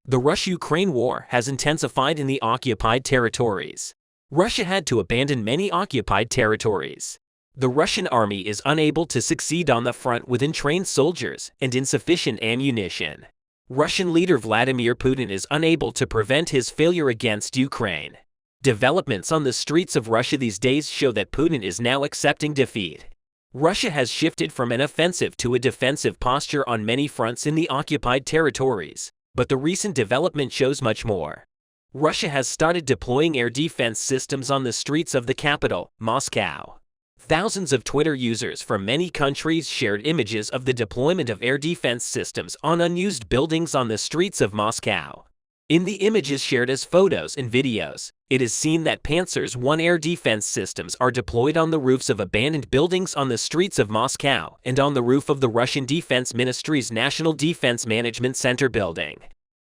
The Russia-Ukraine war has intensified in the occupied territories. Russia had to abandon many occupied territories. The Russian army is unable to succeed on the front with untrained soldiers and insufficient ammunition. Russian leader Vladimir Putin is unable to prevent his failure against Ukraine. Developments on the streets of Russia these days show that Putin is now accepting defeat. Russia has shifted from an offensive to a defensive posture on many fronts in the occupied territories, but the recent development shows much more. Russia has started deploying air defense systems on the streets of the capital, Moscow. Thousands of Twitter users from many countries shared images of the deployment of air defense systems on unused buildings on the streets of Moscow. In the images shared as photos and videos, it is seen that Panzers I air defense systems are deployed on the roofs of abandoned buildings on the streets of Moscow and on the roof of the Russian Defense Ministry's National Defense Management Center building.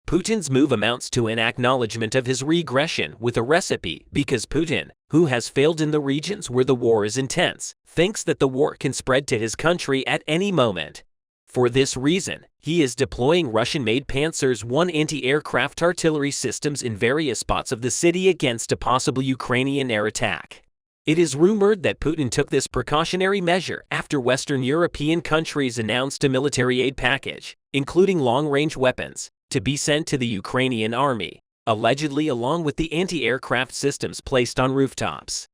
Putin's move amounts to an acknowledgement of his regression with a recipe because Putin, who has failed in the regions where the war is intense, thinks that the war can spread to his country at any moment. For this reason, he is deploying Russian-made Panzers I anti-aircraft artillery systems in various spots of the city against a possible Ukrainian air attack. It is rumored that Putin took this precautionary measure after Western European countries announced a military aid package, including long-range weapons, to be sent to the Ukrainian army, allegedly along with the anti-aircraft systems placed on rooftops.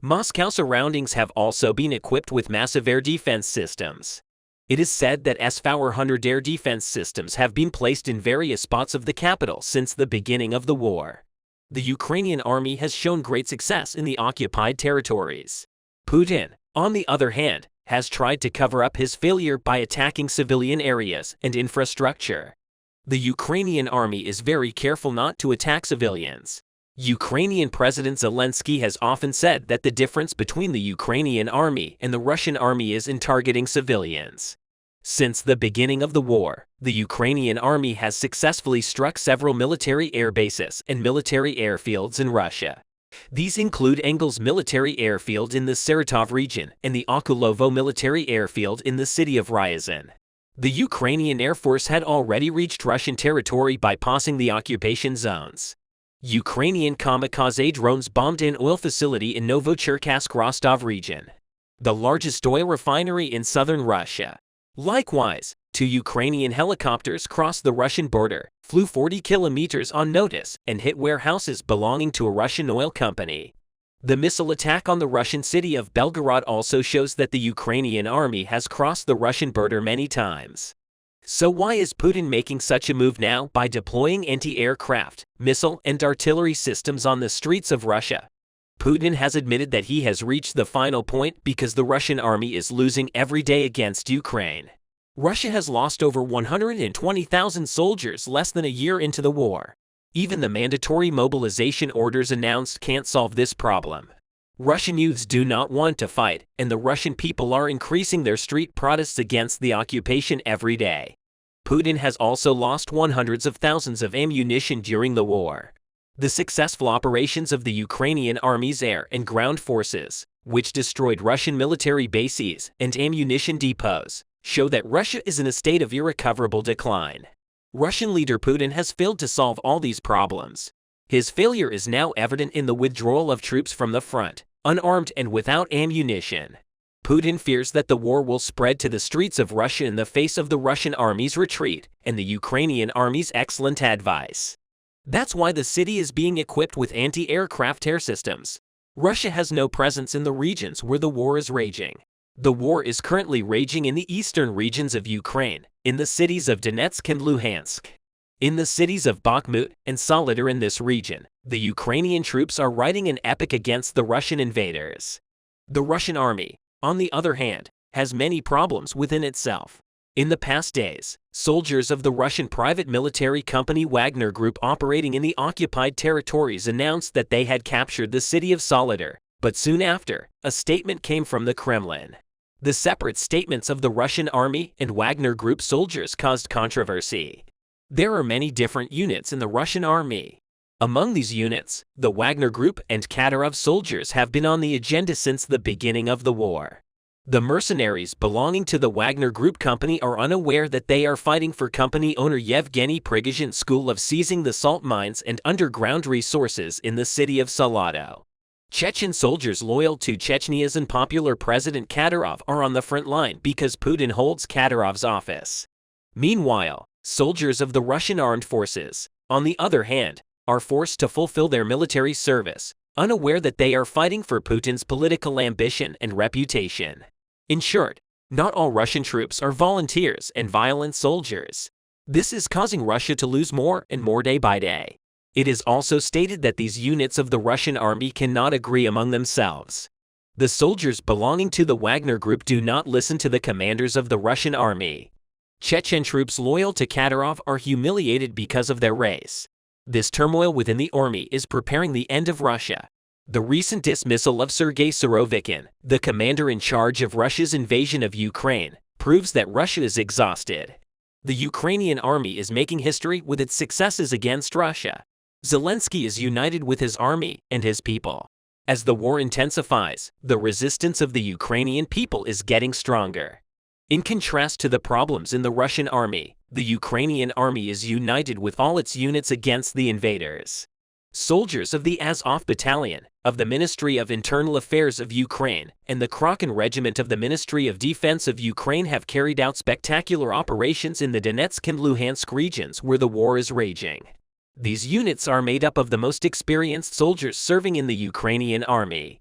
Moscow's surroundings have also been equipped with massive air defense systems. It is said that S-400 air defense systems have been placed in various spots of the capital since the beginning of the war. The Ukrainian army has shown great success in the occupied territories. Putin, on the other hand, has tried to cover up his failure by attacking civilian areas and infrastructure. The Ukrainian army is very careful not to attack civilians. Ukrainian President Zelensky has often said that the difference between the Ukrainian army and the Russian army is in targeting civilians. Since the beginning of the war, the Ukrainian army has successfully struck several military air bases and military airfields in Russia. These include Engels Military Airfield in the Saratov region and the Okulovo Military Airfield in the city of Ryazan. The Ukrainian Air Force had already reached Russian territory by passing the occupation zones. Ukrainian kamikaze drones bombed an oil facility in Novocherkassk Rostov region, the largest oil refinery in southern Russia. Likewise, 2 Ukrainian helicopters crossed the Russian border, flew 40 kilometers on notice, and hit warehouses belonging to a Russian oil company. The missile attack on the Russian city of Belgorod also shows that the Ukrainian army has crossed the Russian border many times. So why is Putin making such a move now by deploying anti-aircraft, missile, and artillery systems on the streets of Russia? Putin has admitted that he has reached the final point because the Russian army is losing every day against Ukraine. Russia has lost over 120,000 soldiers less than a year into the war. Even the mandatory mobilization orders announced can't solve this problem. Russian youths do not want to fight, and the Russian people are increasing their street protests against the occupation every day. Putin has also lost hundreds of thousands of ammunition during the war. The successful operations of the Ukrainian army's air and ground forces, which destroyed Russian military bases and ammunition depots, show that Russia is in a state of irrecoverable decline. Russian leader Putin has failed to solve all these problems. His failure is now evident in the withdrawal of troops from the front, unarmed and without ammunition. Putin fears that the war will spread to the streets of Russia in the face of the Russian army's retreat and the Ukrainian army's excellent advice. That's why the city is being equipped with anti-aircraft air systems. Russia has no presence in the regions where the war is raging. The war is currently raging in the eastern regions of Ukraine, in the cities of Donetsk and Luhansk. In the cities of Bakhmut and Soledar in this region, the Ukrainian troops are writing an epic against the Russian invaders. The Russian army, on the other hand, has many problems within itself. In the past days, soldiers of the Russian private military company Wagner Group operating in the occupied territories announced that they had captured the city of Soledar, but soon after, a statement came from the Kremlin. The separate statements of the Russian army and Wagner Group soldiers caused controversy. There are many different units in the Russian army. Among these units, the Wagner Group and Kadyrov soldiers have been on the agenda since the beginning of the war. The mercenaries belonging to the Wagner Group company are unaware that they are fighting for company owner Yevgeny Prigozhin's goal of seizing the salt mines and underground resources in the city of Salado. Chechen soldiers loyal to Chechnya's unpopular President Kadyrov are on the front line because Putin holds Kadyrov's office. Meanwhile, soldiers of the Russian armed forces, on the other hand, are forced to fulfill their military service, unaware that they are fighting for Putin's political ambition and reputation. In short, not all Russian troops are volunteers and violent soldiers. This is causing Russia to lose more and more day by day. It is also stated that these units of the Russian army cannot agree among themselves. The soldiers belonging to the Wagner Group do not listen to the commanders of the Russian army. Chechen troops loyal to Kadyrov are humiliated because of their race. This turmoil within the army is preparing the end of Russia. The recent dismissal of Sergei Surovikin, the commander in charge of Russia's invasion of Ukraine, proves that Russia is exhausted. The Ukrainian army is making history with its successes against Russia. Zelensky is united with his army and his people. As the war intensifies, the resistance of the Ukrainian people is getting stronger. In contrast to the problems in the Russian army, the Ukrainian army is united with all its units against the invaders. Soldiers of the Azov Battalion, of the Ministry of Internal Affairs of Ukraine, and the Kraken Regiment of the Ministry of Defense of Ukraine have carried out spectacular operations in the Donetsk and Luhansk regions where the war is raging. These units are made up of the most experienced soldiers serving in the Ukrainian army.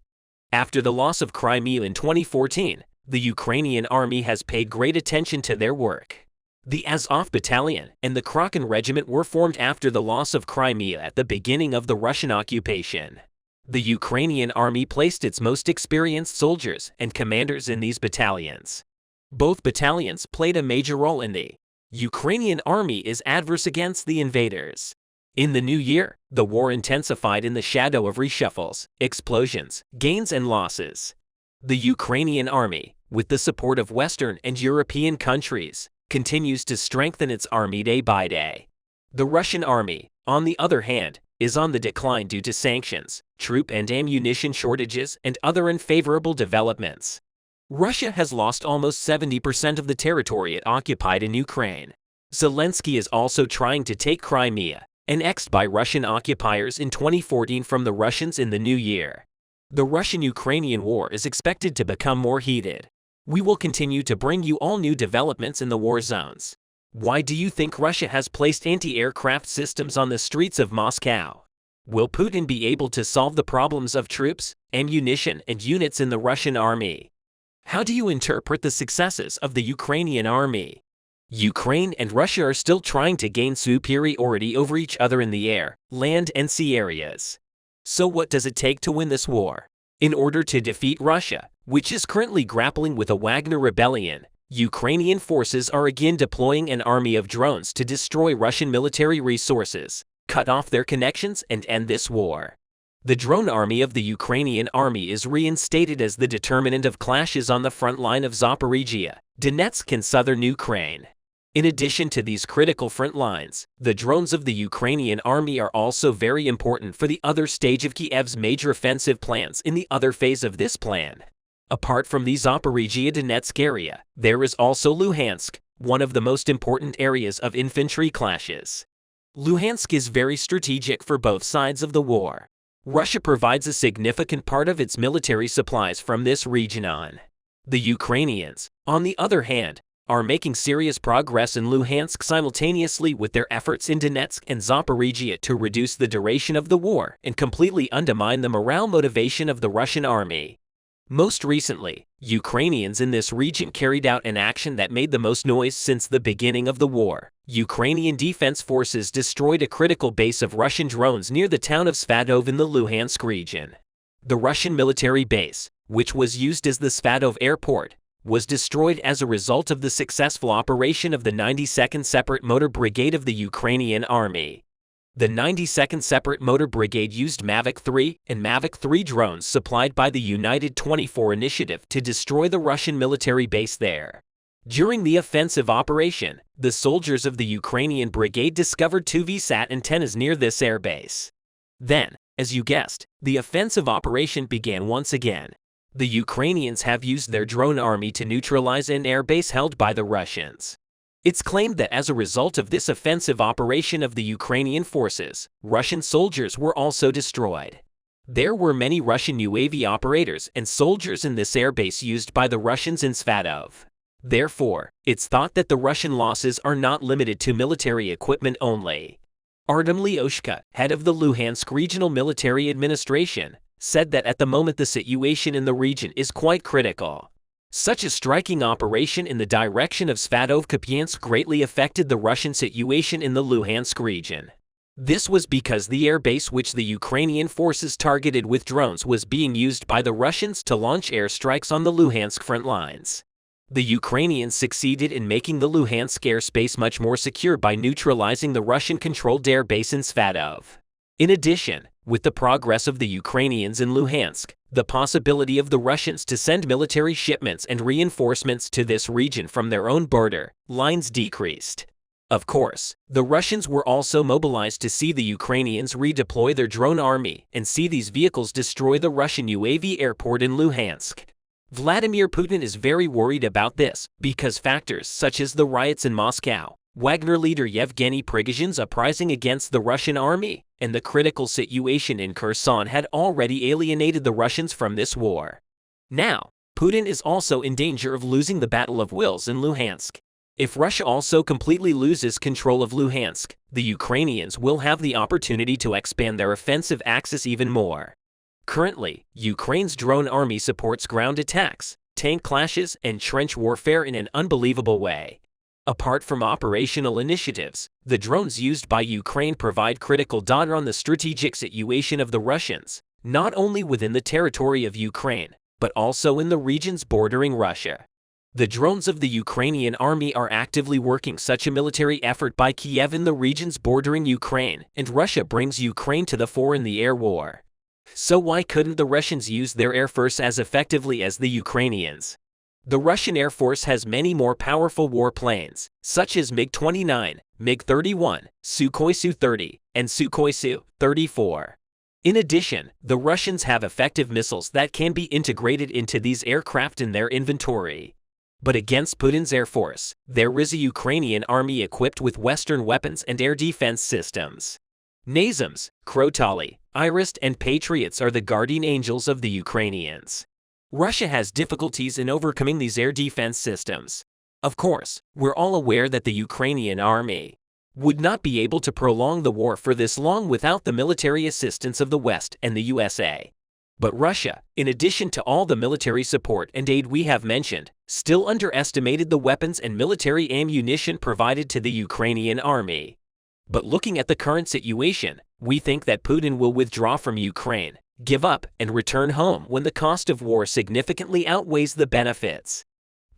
After the loss of Crimea in 2014, the Ukrainian army has paid great attention to their work. The Azov Battalion and the Kraken Regiment were formed after the loss of Crimea at the beginning of the Russian occupation. The Ukrainian army placed its most experienced soldiers and commanders in these battalions. Both battalions played a major role in the Ukrainian army is adverse against the invaders. In the new year, the war intensified in the shadow of reshuffles, explosions, gains and losses. The Ukrainian army, with the support of Western and European countries, continues to strengthen its army day by day. The Russian army, on the other hand, is on the decline due to sanctions, troop and ammunition shortages, and other unfavorable developments. Russia has lost almost 70% of the territory it occupied in Ukraine. Zelensky is also trying to take Crimea, annexed by Russian occupiers in 2014 from the Russians in the new year. The Russian-Ukrainian war is expected to become more heated. We will continue to bring you all new developments in the war zones. Why do you think Russia has placed anti-aircraft systems on the streets of Moscow? Will Putin be able to solve the problems of troops, ammunition, and units in the Russian army? How do you interpret the successes of the Ukrainian army? Ukraine and Russia are still trying to gain superiority over each other in the air, land, and sea areas. So what does it take to win this war? In order to defeat Russia, which is currently grappling with a Wagner rebellion, Ukrainian forces are again deploying an army of drones to destroy Russian military resources, cut off their connections, and end this war. The drone army of the Ukrainian army is reinstated as the determinant of clashes on the front line of Zaporizhia, Donetsk, and southern Ukraine. In addition to these critical front lines, the drones of the Ukrainian army are also very important for the other stage of Kiev's major offensive plans in the other phase of this plan. Apart from the Zaporizhia-Donetsk area, there is also Luhansk, one of the most important areas of infantry clashes. Luhansk is very strategic for both sides of the war. Russia provides a significant part of its military supplies from this region on. The Ukrainians, on the other hand, are making serious progress in Luhansk simultaneously with their efforts in Donetsk and Zaporizhia to reduce the duration of the war and completely undermine the morale motivation of the Russian army. Most recently, Ukrainians in this region carried out an action that made the most noise since the beginning of the war. Ukrainian defense forces destroyed a critical base of Russian drones near the town of Svatov in the Luhansk region. The Russian military base, which was used as the Svatov airport, was destroyed as a result of the successful operation of the 92nd Separate Motor Brigade of the Ukrainian Army. The 92nd Separate Motor Brigade used Mavic 3 and Mavic 3 drones supplied by the United 24 initiative to destroy the Russian military base there. During the offensive operation, the soldiers of the Ukrainian brigade discovered two VSAT antennas near this airbase. Then, as you guessed, the offensive operation began once again. The Ukrainians have used their drone army to neutralize an airbase held by the Russians. It's claimed that as a result of this offensive operation of the Ukrainian forces, Russian soldiers were also destroyed. There were many Russian UAV operators and soldiers in this airbase used by the Russians in Svatov. Therefore, it's thought that the Russian losses are not limited to military equipment only. Artem Lyoshka, head of the Luhansk Regional Military Administration, said that at the moment the situation in the region is quite critical. Such a striking operation in the direction of Svatov-Kupiansk greatly affected the Russian situation in the Luhansk region. This was because the airbase which the Ukrainian forces targeted with drones was being used by the Russians to launch airstrikes on the Luhansk front lines. The Ukrainians succeeded in making the Luhansk airspace much more secure by neutralizing the Russian-controlled airbase in Svatov. In addition, with the progress of the Ukrainians in Luhansk, the possibility of the Russians to send military shipments and reinforcements to this region from their own border lines decreased. Of course, the Russians were also mobilized to see the Ukrainians redeploy their drone army and see these vehicles destroy the Russian UAV airport in Luhansk. Vladimir Putin is very worried about this because factors such as the riots in Moscow, Wagner leader Yevgeny Prigozhin's uprising against the Russian army, and the critical situation in Kherson had already alienated the Russians from this war. Now, Putin is also in danger of losing the battle of wills in Luhansk. If Russia also completely loses control of Luhansk, the Ukrainians will have the opportunity to expand their offensive axis even more. Currently, Ukraine's drone army supports ground attacks, tank clashes, and trench warfare in an unbelievable way. Apart from operational initiatives, the drones used by Ukraine provide critical data on the strategic situation of the Russians, not only within the territory of Ukraine, but also in the regions bordering Russia. The drones of the Ukrainian army are actively working such a military effort by Kiev in the regions bordering Ukraine, and Russia brings Ukraine to the fore in the air war. So why couldn't the Russians use their air force as effectively as the Ukrainians? The Russian Air Force has many more powerful warplanes, such as MiG-29, MiG-31, Sukhoi Su-30, and Sukhoi Su-34. In addition, the Russians have effective missiles that can be integrated into these aircraft in their inventory. But against Putin's Air Force, there is a Ukrainian army equipped with Western weapons and air defense systems. NASAMS, Krotali, Iris, and Patriots are the guardian angels of the Ukrainians. Russia has difficulties in overcoming these air defense systems. Of course, we're all aware that the Ukrainian army would not be able to prolong the war for this long without the military assistance of the West and the USA. But Russia, in addition to all the military support and aid we have mentioned, still underestimated the weapons and military ammunition provided to the Ukrainian army. But looking at the current situation, we think that Putin will withdraw from Ukraine, give up, and return home when the cost of war significantly outweighs the benefits.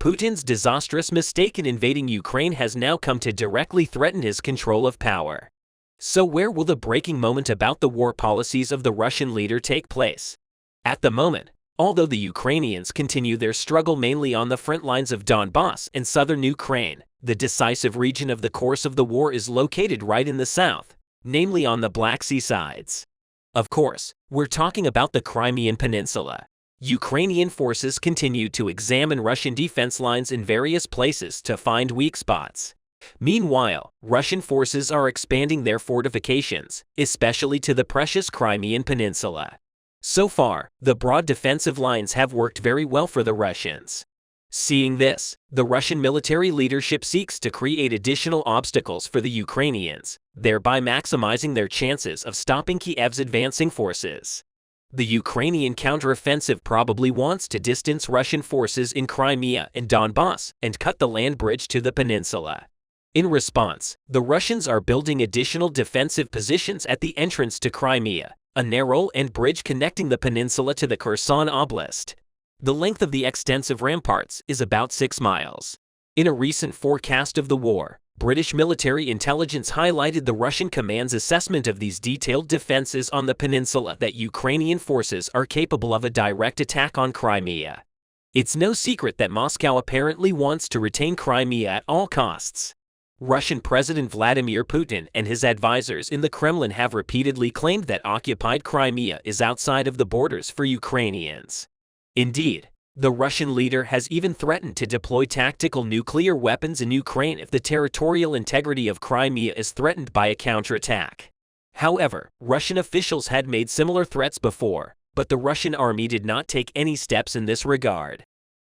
Putin's disastrous mistake in invading Ukraine has now come to directly threaten his control of power. So where will the breaking moment about the war policies of the Russian leader take place? At the moment, although the Ukrainians continue their struggle mainly on the front lines of Donbass and southern Ukraine, the decisive region of the course of the war is located right in the south, namely on the Black Sea sides. Of course, we're talking about the Crimean Peninsula. Ukrainian forces continue to examine Russian defense lines in various places to find weak spots. Meanwhile, Russian forces are expanding their fortifications, especially to the precious Crimean Peninsula. So far, the broad defensive lines have worked very well for the Russians. Seeing this, the Russian military leadership seeks to create additional obstacles for the Ukrainians, thereby maximizing their chances of stopping Kiev's advancing forces. The Ukrainian counteroffensive probably wants to distance Russian forces in Crimea and Donbass and cut the land bridge to the peninsula. In response, the Russians are building additional defensive positions at the entrance to Crimea, a narrow and bridge connecting the peninsula to the Kherson Oblast. The length of the extensive ramparts is about 6 miles. In a recent forecast of the war, British military intelligence highlighted the Russian command's assessment of these detailed defenses on the peninsula that Ukrainian forces are capable of a direct attack on Crimea. It's no secret that Moscow apparently wants to retain Crimea at all costs. Russian President Vladimir Putin and his advisors in the Kremlin have repeatedly claimed that occupied Crimea is outside of the borders for Ukrainians. Indeed, the Russian leader has even threatened to deploy tactical nuclear weapons in Ukraine if the territorial integrity of Crimea is threatened by a counterattack. However, Russian officials had made similar threats before, but the Russian army did not take any steps in this regard.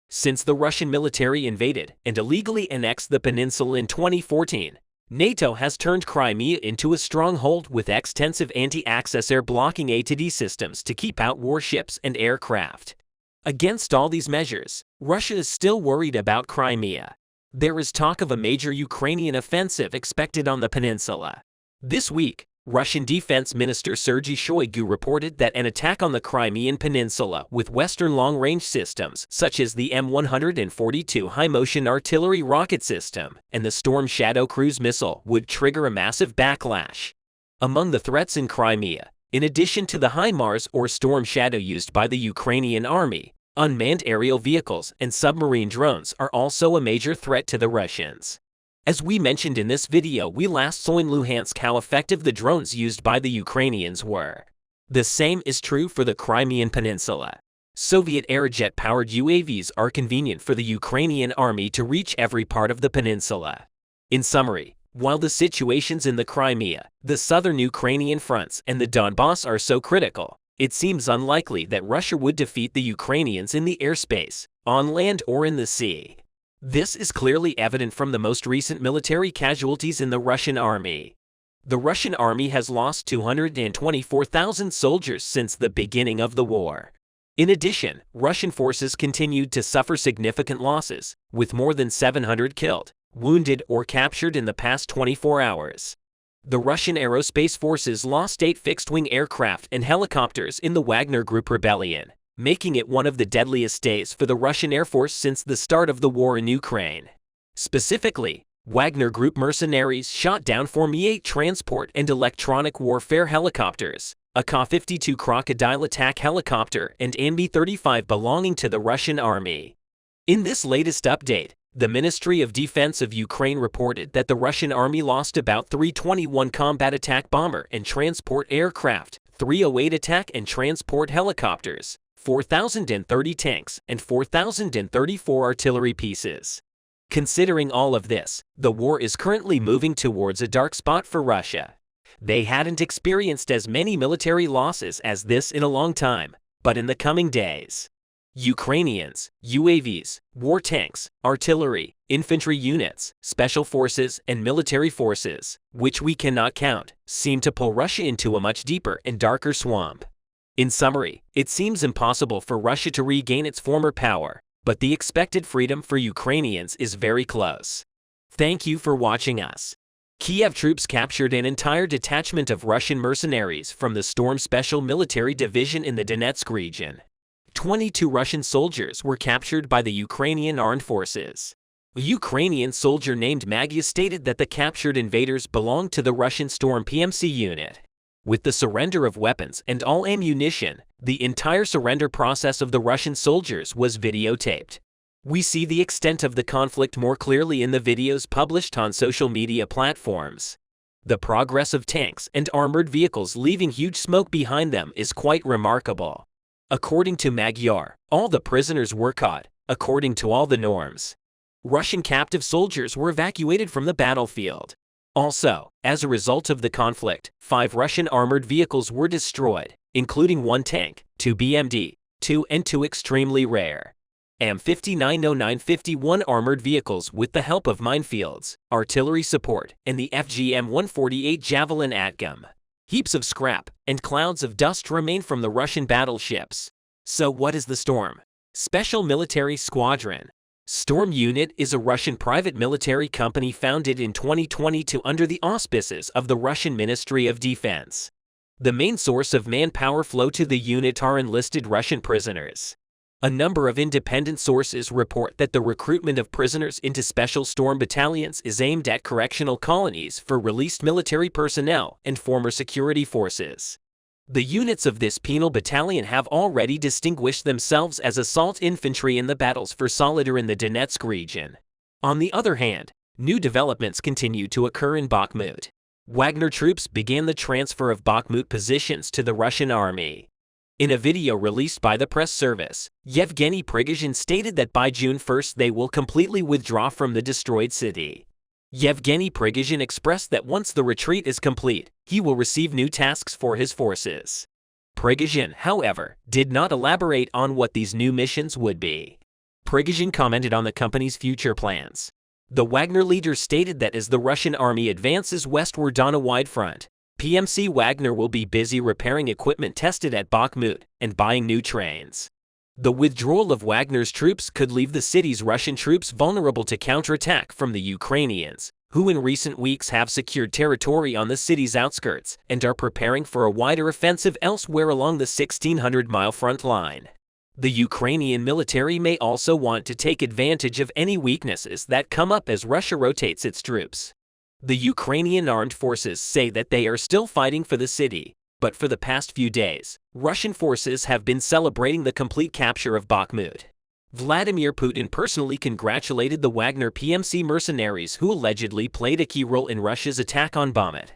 Since the Russian military invaded and illegally annexed the peninsula in 2014, NATO has turned Crimea into a stronghold with extensive anti-access air blocking ATD systems to keep out warships and aircraft. Against all these measures, Russia is still worried about Crimea. There is talk of a major Ukrainian offensive expected on the peninsula. This week, Russian Defense Minister Sergei Shoigu reported that an attack on the Crimean Peninsula with Western long-range systems such as the M142 high-motion artillery rocket system and the Storm Shadow cruise missile would trigger a massive backlash. Among the threats in Crimea, in addition to the HIMARS or Storm Shadow used by the Ukrainian army, unmanned aerial vehicles and submarine drones are also a major threat to the Russians. As we mentioned in this video, we last saw in Luhansk how effective the drones used by the Ukrainians were. The same is true for the Crimean Peninsula. Soviet Aerojet-powered UAVs are convenient for the Ukrainian army to reach every part of the peninsula. In summary, while the situations in the Crimea, the southern Ukrainian fronts, and the Donbass are so critical, it seems unlikely that Russia would defeat the Ukrainians in the airspace, on land, or in the sea. This is clearly evident from the most recent military casualties in the Russian army. The Russian army has lost 224,000 soldiers since the beginning of the war. In addition, Russian forces continued to suffer significant losses, with more than 700 killed, wounded, or captured in the past 24 hours. The Russian aerospace forces lost 8 fixed-wing aircraft and helicopters in the Wagner Group rebellion, making it one of the deadliest days for the Russian Air Force since the start of the war in Ukraine. Specifically, Wagner Group mercenaries shot down 4 Mi-8 transport and electronic warfare helicopters, a Ka-52 Crocodile attack helicopter, and an Mi-35 belonging to the Russian army. In this latest update, the Ministry of Defense of Ukraine reported that the Russian army lost about 321 combat attack bomber and transport aircraft, 308 attack and transport helicopters, 4,030 tanks, and 4,034 artillery pieces. Considering all of this, the war is currently moving towards a dark spot for Russia. They hadn't experienced as many military losses as this in a long time, but in the coming days, Ukrainians, UAVs, war tanks, artillery, infantry units, special forces, and military forces, which we cannot count, seem to pull Russia into a much deeper and darker swamp. In summary, it seems impossible for Russia to regain its former power, but the expected freedom for Ukrainians is very close. Thank you for watching us. Kiev troops captured an entire detachment of Russian mercenaries from the Storm Special Military Division in the Donetsk region. 22 Russian soldiers were captured by the Ukrainian armed forces. A Ukrainian soldier named Magyar stated that the captured invaders belonged to the Russian Storm PMC unit. With the surrender of weapons and all ammunition, the entire surrender process of the Russian soldiers was videotaped. We see the extent of the conflict more clearly in the videos published on social media platforms. The progress of tanks and armored vehicles leaving huge smoke behind them is quite remarkable. According to Magyar, all the prisoners were caught, according to all the norms. Russian captive soldiers were evacuated from the battlefield. Also, as a result of the conflict, 5 Russian armored vehicles were destroyed, including 1 tank, 2 BMD-2 and 2 extremely rare M590951 armored vehicles with the help of minefields, artillery support, and the FGM-148 Javelin ATGM. Heaps of scrap and clouds of dust remain from the Russian battleships. So what is the Storm Special Military Squadron? Storm Unit is a Russian private military company founded in 2022 under the auspices of the Russian Ministry of Defense. The main source of manpower flow to the unit are enlisted Russian prisoners. A number of independent sources report that the recruitment of prisoners into special storm battalions is aimed at correctional colonies for released military personnel and former security forces. The units of this penal battalion have already distinguished themselves as assault infantry in the battles for Solidar in the Donetsk region. On the other hand, new developments continue to occur in Bakhmut. Wagner troops began the transfer of Bakhmut positions to the Russian army. In a video released by the press service, Yevgeny Prigozhin stated that by June 1st they will completely withdraw from the destroyed city. Yevgeny Prigozhin expressed that once the retreat is complete, he will receive new tasks for his forces. Prigozhin, however, did not elaborate on what these new missions would be. Prigozhin commented on the company's future plans. The Wagner leader stated that as the Russian army advances westward on a wide front, PMC Wagner will be busy repairing equipment tested at Bakhmut and buying new trains. The withdrawal of Wagner's troops could leave the city's Russian troops vulnerable to counterattack from the Ukrainians, who in recent weeks have secured territory on the city's outskirts and are preparing for a wider offensive elsewhere along the 1,600-mile front line. The Ukrainian military may also want to take advantage of any weaknesses that come up as Russia rotates its troops. The Ukrainian armed forces say that they are still fighting for the city, but for the past few days, Russian forces have been celebrating the complete capture of Bakhmut. Vladimir Putin personally congratulated the Wagner PMC mercenaries who allegedly played a key role in Russia's attack on Bakhmut.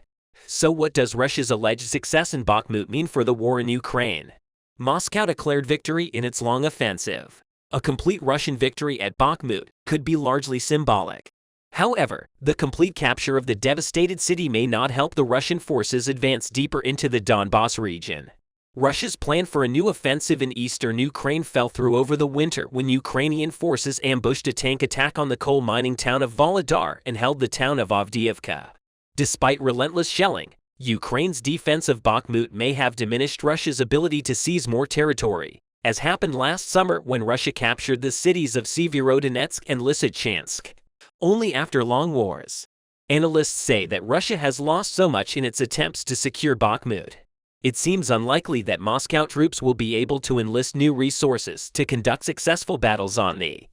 So what does Russia's alleged success in Bakhmut mean for the war in Ukraine? Moscow declared victory in its long offensive. A complete Russian victory at Bakhmut could be largely symbolic. However, the complete capture of the devastated city may not help the Russian forces advance deeper into the Donbas region. Russia's plan for a new offensive in eastern Ukraine fell through over the winter when Ukrainian forces ambushed a tank attack on the coal mining town of Volodar and held the town of Avdiivka. Despite relentless shelling, Ukraine's defense of Bakhmut may have diminished Russia's ability to seize more territory, as happened last summer when Russia captured the cities of Severodonetsk and Lysychansk. Only after long wars. Analysts say that Russia has lost so much in its attempts to secure Bakhmut. It seems unlikely that Moscow troops will be able to enlist new resources to conduct successful battles on the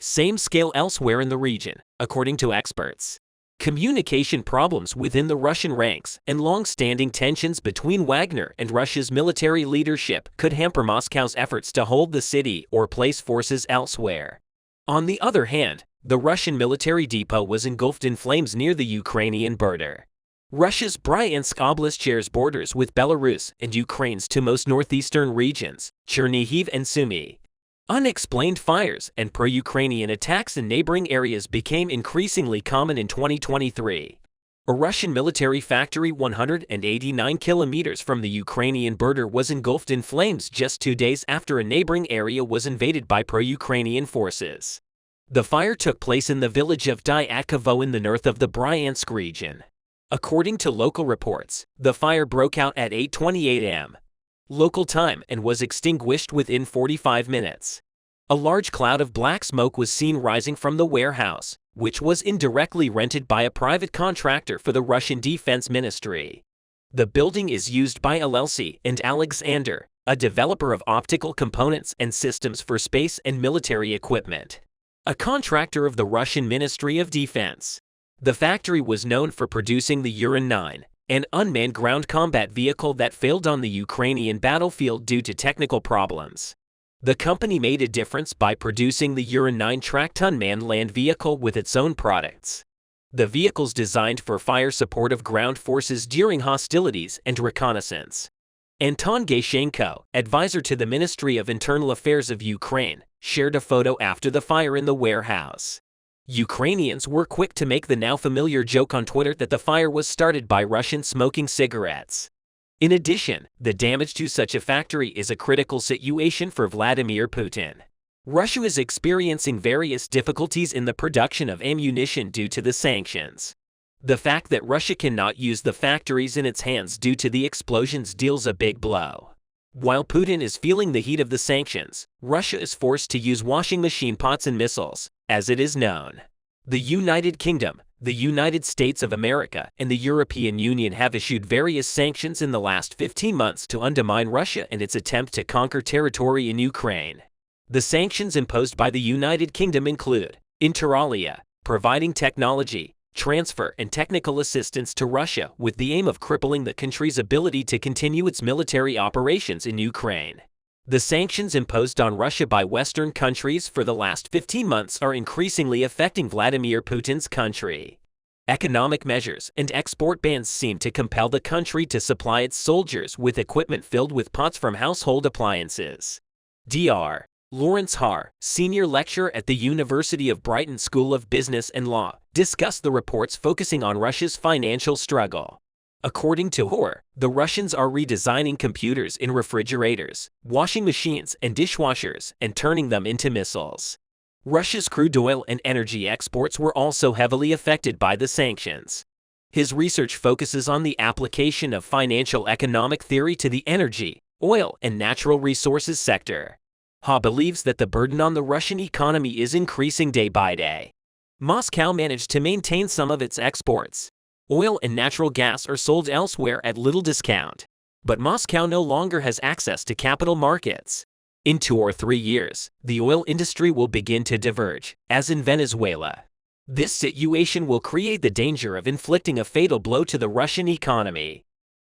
same scale elsewhere in the region, according to experts. Communication problems within the Russian ranks and long-standing tensions between Wagner and Russia's military leadership could hamper Moscow's efforts to hold the city or place forces elsewhere. On the other hand, the Russian military depot was engulfed in flames near the Ukrainian border. Russia's Bryansk Oblast shares borders with Belarus and Ukraine's two most northeastern regions, Chernihiv and Sumy. Unexplained fires and pro-Ukrainian attacks in neighboring areas became increasingly common in 2023. A Russian military factory 189 kilometers from the Ukrainian border was engulfed in flames just 2 days after a neighboring area was invaded by pro-Ukrainian forces. The fire took place in the village of Dyatkovo in the north of the Bryansk region. According to local reports, the fire broke out at 8:28 am. local time and was extinguished within 45 minutes. A large cloud of black smoke was seen rising from the warehouse, which was indirectly rented by a private contractor for the Russian Defense Ministry. The building is used by LLC and Alexander, a developer of optical components and systems for space and military equipment, a contractor of the Russian Ministry of Defense. The factory was known for producing the Uran-9, an unmanned ground combat vehicle that failed on the Ukrainian battlefield due to technical problems. The company made a difference by producing the Uran-9 tracked unmanned land vehicle with its own products. The vehicle's designed for fire support of ground forces during hostilities and reconnaissance. Anton Gashenko, advisor to the Ministry of Internal Affairs of Ukraine, shared a photo after the fire in the warehouse. Ukrainians were quick to make the now familiar joke on Twitter that the fire was started by Russians smoking cigarettes. In addition, the damage to such a factory is a critical situation for Vladimir Putin. Russia is experiencing various difficulties in the production of ammunition due to the sanctions. The fact that Russia cannot use the factories in its hands due to the explosions deals a big blow. While Putin is feeling the heat of the sanctions, Russia is forced to use washing machine pots and missiles, as it is known. The United Kingdom, the United States of America, and the European Union have issued various sanctions in the last 15 months to undermine Russia and its attempt to conquer territory in Ukraine. The sanctions imposed by the United Kingdom include inter alia, providing technology, transfer, and technical assistance to Russia with the aim of crippling the country's ability to continue its military operations in Ukraine. The sanctions imposed on Russia by Western countries for the last 15 months are increasingly affecting Vladimir Putin's country. Economic measures and export bans seem to compel the country to supply its soldiers with equipment filled with pots from household appliances. Dr. Lawrence Har, senior lecturer at the University of Brighton School of Business and Law, discussed the reports focusing on Russia's financial struggle. According to Har, the Russians are redesigning computers in refrigerators, washing machines, and dishwashers and turning them into missiles. Russia's crude oil and energy exports were also heavily affected by the sanctions. His research focuses on the application of financial economic theory to the energy, oil, and natural resources sector. Ha believes that the burden on the Russian economy is increasing day by day. Moscow managed to maintain some of its exports. Oil and natural gas are sold elsewhere at little discount. But Moscow no longer has access to capital markets. In 2 or 3 years, the oil industry will begin to diverge, as in Venezuela. This situation will create the danger of inflicting a fatal blow to the Russian economy.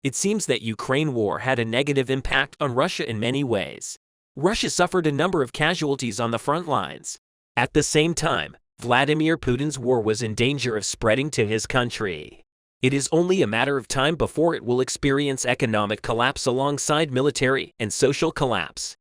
It seems that Ukraine war had a negative impact on Russia in many ways. Russia suffered a number of casualties on the front lines. At the same time, Vladimir Putin's war was in danger of spreading to his country. It is only a matter of time before it will experience economic collapse alongside military and social collapse.